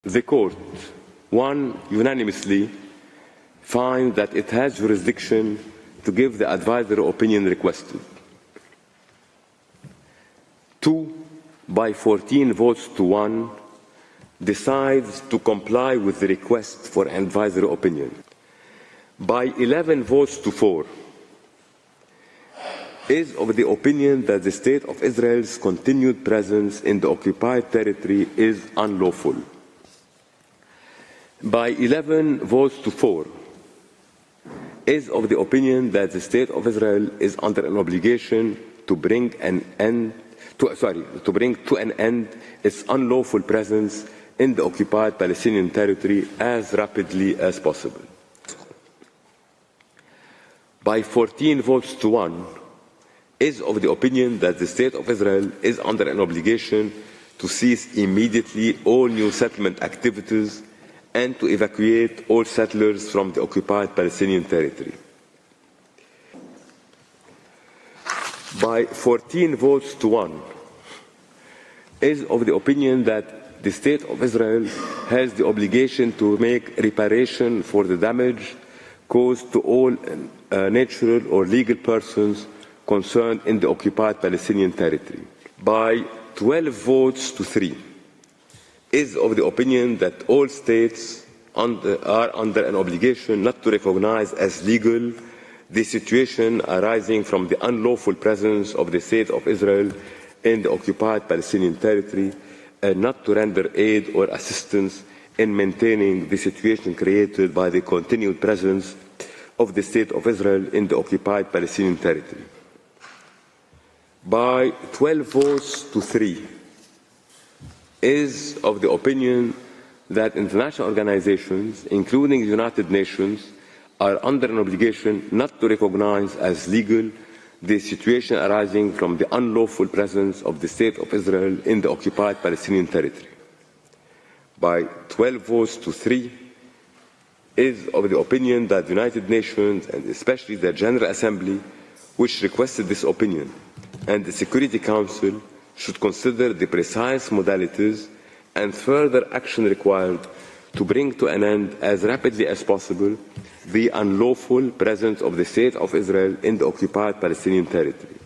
The court, one, unanimously finds that it has jurisdiction to give the advisory opinion requested. 2, by 14 votes to 1, decides to comply with the request for an advisory opinion. By 11 votes to 4, is of the opinion that the State of Israel's continued presence in the occupied territory is unlawful. By 11 votes to 4, is of the opinion that the State of Israel is under an obligation to bring to an end its unlawful presence in the occupied Palestinian territory as rapidly as possible. By 14 votes to 1, is of the opinion that the State of Israel is under an obligation to cease immediately all new settlement activities and to evacuate all settlers from the occupied Palestinian territory. By 14 votes to 1, is of the opinion that the State of Israel has the obligation to make reparation for the damage caused to all natural or legal persons concerned in the occupied Palestinian territory. By 12 votes to 3, is of the opinion that all states are under an obligation not to recognize as legal the situation arising from the unlawful presence of the State of Israel in the occupied Palestinian territory and not to render aid or assistance in maintaining the situation created by the continued presence of the State of Israel in the occupied Palestinian territory. By 12 votes to 3, is of the opinion that international organizations, including the United Nations, are under an obligation not to recognize as legal the situation arising from the unlawful presence of the State of Israel in the occupied Palestinian territory. By 12 votes to 3, is of the opinion that the United Nations, and especially the General Assembly, which requested this opinion, and the Security Council should consider the precise modalities and further action required to bring to an end as rapidly as possible the unlawful presence of the State of Israel in the occupied Palestinian territory.